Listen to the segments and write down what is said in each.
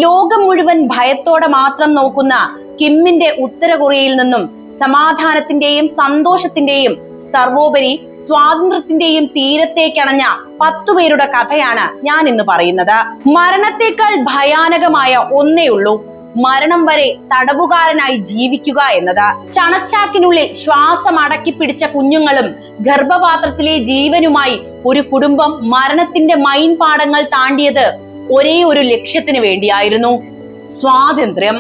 ലോകം മുഴുവൻ ഭയത്തോടെ മാത്രം നോക്കുന്ന കിമ്മിന്റെ ഉത്തര കൊറിയയിൽ നിന്നും സമാധാനത്തിന്റെയും സന്തോഷത്തിന്റെയും സർവോപരി സ്വാതന്ത്ര്യത്തിന്റെയും തീരത്തേക്കണഞ്ഞ 10 പേരുടെ കഥയാണ് ഞാൻ ഇന്ന് പറയുന്നത്. മരണത്തെക്കാൾ ഭയാനകമായ ഒന്നേ ഉള്ളൂ, മരണം വരെ തടവുകാരനായി ജീവിക്കുക എന്നത്. ചണച്ചാക്കിനുള്ളിൽ ശ്വാസം അടക്കി പിടിച്ച കുഞ്ഞുങ്ങളും ഗർഭപാത്രത്തിലെ ജീവനുമായി ഒരു കുടുംബം മരണത്തിന്റെ മൈൻ പാടങ്ങൾ താണ്ടിയത് ഒരേ ഒരു ലക്ഷ്യത്തിന് വേണ്ടിയായിരുന്നു: സ്വാതന്ത്ര്യം.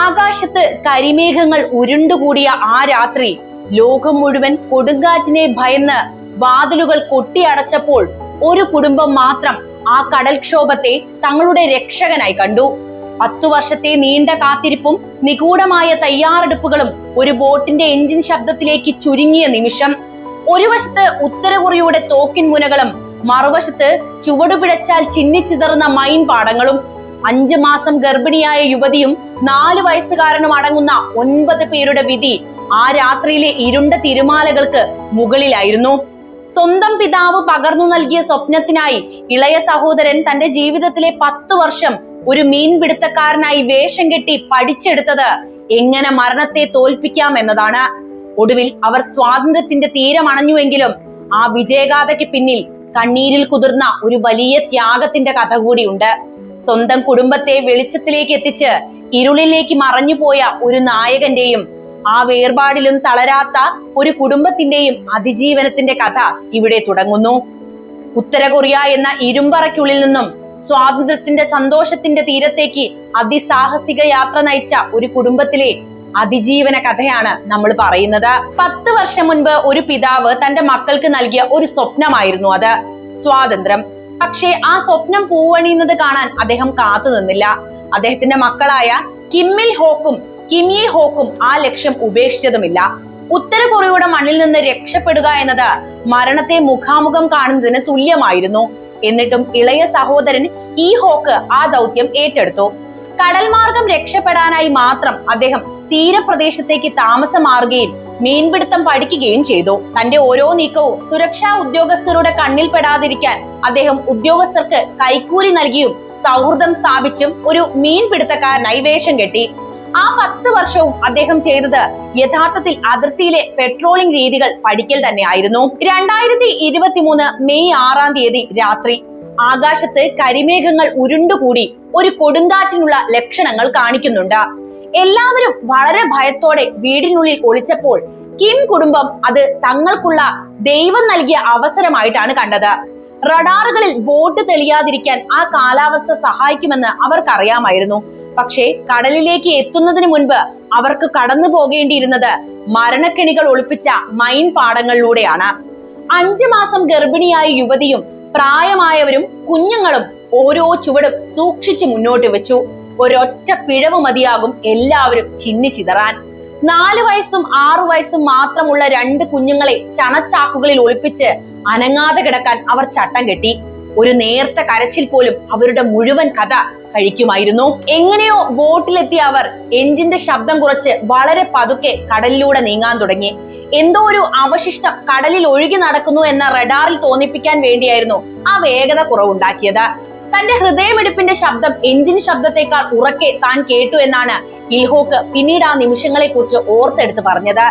ആകാശത്ത് കരിമേഘങ്ങൾ ഉരുണ്ടുകൂടിയ ആ രാത്രി ലോകം മുഴുവൻ കൊടുങ്കാറ്റിനെ ഭയന്ന് വാതിലുകൾ കൊട്ടിയടച്ചപ്പോൾ ഒരു കുടുംബം മാത്രം ആ കടൽക്ഷോഭത്തെ തങ്ങളുടെ രക്ഷകനായി കണ്ടു. 10 വർഷത്തെ നീണ്ട കാത്തിരിപ്പും നിഗൂഢമായ തയ്യാറെടുപ്പുകളും ഒരു ബോട്ടിന്റെ എഞ്ചിൻ ശബ്ദത്തിലേക്ക് ചുരുങ്ങിയ നിമിഷം. ഒരു വശത്ത് ഉത്തര കൊറിയയുടെ തോക്കിൻ മുനകളും മറുവശത്ത് ചുവടുപിഴച്ചാൽ ചിന്നിച്ചിതറുന്ന മൈൻ പാടങ്ങളും. 5 മാസം ഗർഭിണിയായ യുവതിയും 4 വയസ്സുകാരനും അടങ്ങുന്ന 9 പേരുടെ വിധി ആ രാത്രിയിലെ ഇരുണ്ട തിരമാലകൾക്ക് മുകളിലായിരുന്നു. സ്വന്തം പിതാവ് പകർന്നു നൽകിയ സ്വപ്നത്തിനായി ഇളയ സഹോദരൻ തന്റെ ജീവിതത്തിലെ 10 വർഷം ഒരു മീൻപിടുത്തക്കാരനായി വേഷം കെട്ടി പഠിച്ചെടുത്തത് എങ്ങനെ മരണത്തെ തോൽപ്പിക്കാം എന്നതാണ്. ഒടുവിൽ അവർ സ്വാതന്ത്ര്യത്തിന്റെ തീരമണഞ്ഞുവെങ്കിലും ആ വിജയഗാഥയ്ക്ക് പിന്നിൽ കണ്ണീരിൽ കുതിർന്ന ഒരു വലിയ ത്യാഗത്തിന്റെ കഥ കൂടിയുണ്ട്. സ്വന്തം കുടുംബത്തെ വെളിച്ചത്തിലേക്ക് എത്തിച്ച് ഇരുളിലേക്ക് മറഞ്ഞുപോയ ഒരു നായകന്റെയും ആ വേർപാടിലും തളരാത്ത ഒരു കുടുംബത്തിന്റെയും അതിജീവനത്തിന്റെ കഥ ഇവിടെ തുടങ്ങുന്നു. ഉത്തര കൊറിയ എന്ന ഇരുമ്പറയ്ക്കുള്ളിൽ നിന്നും സ്വാതന്ത്ര്യത്തിന്റെ സന്തോഷത്തിന്റെ തീരത്തേക്ക് അതിസാഹസിക യാത്ര നയിച്ച ഒരു കുടുംബത്തിലെ അതിജീവന കഥയാണ് നമ്മൾ പറയുന്നത്. 10 വർഷം മുൻപ് ഒരു പിതാവ് തന്റെ മക്കൾക്ക് നൽകിയ ഒരു സ്വപ്നമായിരുന്നു അത്: സ്വാതന്ത്ര്യം. പക്ഷേ ആ സ്വപ്നം പൂവണിയുന്നത് കാണാൻ അദ്ദേഹം കാത്തു നിന്നില്ല. അദ്ദേഹത്തിന്റെ മക്കളായ കിമ്മിൽ ഹോക്കും കിമിയെ ഹോക്കും ആ ലക്ഷ്യം ഉപേക്ഷിച്ചതുമില്ല. ഉത്തര കൊറിയയുടെ മണ്ണിൽ നിന്ന് രക്ഷപ്പെടുക എന്നത് മരണത്തെ മുഖാമുഖം കാണുന്നതിന് തുല്യമായിരുന്നു. എന്നിട്ടും ഇളയ സഹോദരൻ ഈ ഹോക്ക് ആ ദൗത്യം ഏറ്റെടുത്തു. കടൽ മാർഗം രക്ഷപ്പെടാനായി മാത്രം അദ്ദേഹം തീരപ്രദേശത്തേക്ക് താമസം മാറുകയും മീൻപിടുത്തം പഠിക്കുകയും ചെയ്തു. തന്റെ ഓരോ നീക്കവും സുരക്ഷാ ഉദ്യോഗസ്ഥരുടെ കണ്ണിൽ പെടാതിരിക്കാൻ അദ്ദേഹം ഉദ്യോഗസ്ഥർക്ക് കൈക്കൂലി നൽകിയും സൗഹൃദം സ്ഥാപിച്ചും ഒരു മീൻപിടുത്തക്കാരനായി വേഷം കെട്ടി. ആ 10 വർഷവും അദ്ദേഹം ചെയ്തത് യഥാർത്ഥത്തിൽ അതിർത്തിയിലെ പെട്രോളിംഗ് രീതികൾ പഠിക്കൽ തന്നെയായിരുന്നു. 2023 മെയ് 6-ാം തീയതി രാത്രി ആകാശത്ത് കരിമേഘങ്ങൾ ഉരുണ്ടുകൂടി ഒരു കൊടുങ്കാറ്റിനുള്ള ലക്ഷണങ്ങൾ കാണിക്കുന്നുണ്ട്. എല്ലാവരും വളരെ ഭയത്തോടെ വീടിനുള്ളിൽ ഒളിച്ചപ്പോൾ കിം കുടുംബം അത് തങ്ങൾക്കുള്ള ദൈവം നൽകിയ അവസരമായിട്ടാണ് കണ്ടത്. റഡാറുകളിൽ ബോട്ട് തെളിയാതിരിക്കാൻ ആ കാലാവസ്ഥ സഹായിക്കുമെന്ന് അവർക്കറിയാമായിരുന്നു. പക്ഷേ കടലിലേക്ക് എത്തുന്നതിന് മുൻപ് അവർക്ക് കടന്നു പോകേണ്ടിയിരുന്നത് മരണക്കെണികൾ ഒളിപ്പിച്ച മൈൻ പാടങ്ങളിലൂടെയാണ്. 5 മാസം ഗർഭിണിയായ യുവതിയും പ്രായമായവരും കുഞ്ഞുങ്ങളും ഓരോ ചുവടും സൂക്ഷിച്ചു മുന്നോട്ട് വെച്ചു. ഒരൊറ്റ പിഴവ് മതിയാകും എല്ലാവരും ചിന്നിച്ചിതറാൻ. 4 വയസ്സും 6 വയസ്സും മാത്രമുള്ള 2 കുഞ്ഞുങ്ങളെ ചണച്ചാക്കുകളിൽ ഒളിപ്പിച്ച് അനങ്ങാതെ കിടക്കാൻ അവർ ചട്ടം കെട്ടി. ഒരു നേർത്ത കരച്ചിൽ പോലും അവരുടെ മുഴുവൻ കഥ കഴിക്കുമായിരുന്നു. എങ്ങനെയോ ബോട്ടിലെത്തിയ അവർ എഞ്ചിന്റെ ശബ്ദം കുറച്ച് വളരെ പതുക്കെ കടലിലൂടെ നീങ്ങാൻ തുടങ്ങി. എന്തോ ഒരു അവശിഷ്ടം കടലിൽ ഒഴുകി നടക്കുന്നു എന്ന റഡാറിൽ തോന്നിപ്പിക്കാൻ വേണ്ടിയായിരുന്നു ആ വേഗത കുറവുണ്ടാക്കിയത്. തന്റെ ഹൃദയമിടിപ്പിന്റെ ശബ്ദം എഞ്ചിൻ ശബ്ദത്തെക്കാൾ ഉറക്കെ താൻ കേട്ടു എന്നാണ് ഇൽഹോക്ക് പിന്നീട് ആ നിമിഷങ്ങളെ കുറിച്ച് ഓർത്തെടുത്ത് പറഞ്ഞത്.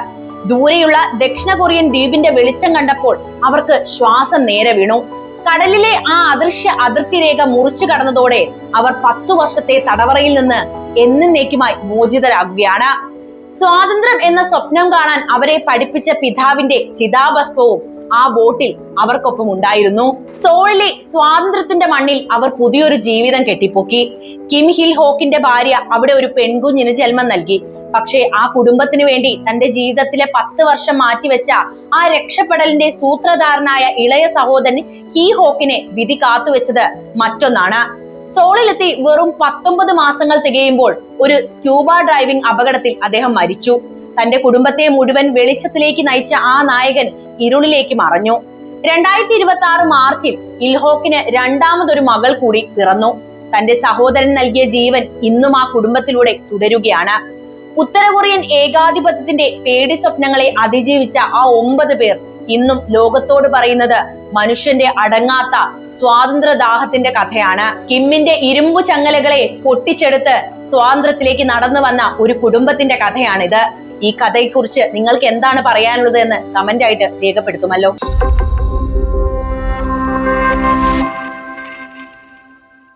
ദൂരെയുള്ള ദക്ഷിണ കൊറിയൻ ദ്വീപിന്റെ വെളിച്ചം കണ്ടപ്പോൾ അവർക്ക് ശ്വാസം നേരെ വീണു. കടലിലെ ആ അദൃശ്യ അതിർത്തി രേഖ മുറിച്ചു കടന്നതോടെ അവർ 10 വർഷത്തെ തടവറയിൽ നിന്ന് എന്നേക്കുമായി മോചിതരാകുകയാണ്. സ്വാതന്ത്ര്യം എന്ന സ്വപ്നം കാണാൻ അവരെ പഠിപ്പിച്ച പിതാവിന്റെ ചിതാഭസ്മവും ആ ബോട്ടിൽ അവർക്കൊപ്പം ഉണ്ടായിരുന്നു. സോളിലെ സ്വാതന്ത്ര്യത്തിന്റെ മണ്ണിൽ അവർ പുതിയൊരു ജീവിതം കെട്ടിപ്പൊക്കി. കിം ഹിൽ ഹോക്കിന്റെ ഭാര്യ അവിടെ ഒരു പെൺകുഞ്ഞിന് ജന്മം നൽകി. പക്ഷേ ആ കുടുംബത്തിന് വേണ്ടി തന്റെ ജീവിതത്തിലെ 10 വർഷം മാറ്റിവെച്ച ആ രക്ഷപ്പെടലിന്റെ സൂത്രധാരനായ ഇളയ സഹോദരൻ ഹീ ഹോക്കിനെ വിധി കാത്തുവെച്ചത് മറ്റൊന്നാണ്. സോളിലെത്തി വെറും 19 മാസങ്ങൾ തികയുമ്പോൾ ഒരു സ്ക്യൂബ ഡൈവിംഗ് അപകടത്തിൽ അദ്ദേഹം മരിച്ചു. തന്റെ കുടുംബത്തെ മുഴുവൻ വെളിച്ചത്തിലേക്ക് നയിച്ച ആ നായകൻ ഇരുളിലേക്ക് മറഞ്ഞു. 2026 മാർച്ചിൽ ഇൽഹോക്കിന് രണ്ടാമതൊരു മകൾ കൂടി പിറന്നു. തന്റെ സഹോദരൻ നൽകിയ ജീവൻ ഇന്നും ആ കുടുംബത്തിലൂടെ തുടരുകയാണ്. ഉത്തര കൊറിയൻ ഏകാധിപത്യത്തിന്റെ പേടി സ്വപ്നങ്ങളെ അതിജീവിച്ച ആ 9 പേർ ഇന്നും ലോകത്തോട് പറയുന്നത് മനുഷ്യന്റെ അടങ്ങാത്ത സ്വാതന്ത്ര്യദാഹത്തിന്റെ കഥയാണ്. കിമ്മിന്റെ ഇരുമ്പു ചങ്ങലകളെ പൊട്ടിച്ചെടുത്ത് സ്വാതന്ത്ര്യത്തിലേക്ക് നടന്നു വന്ന ഒരു കുടുംബത്തിന്റെ കഥയാണിത്. ഈ കഥയെക്കുറിച്ച് നിങ്ങൾക്ക് എന്താണ് പറയാനുള്ളത് എന്ന് കമന്റ് ആയിട്ട് രേഖപ്പെടുത്തുമല്ലോ.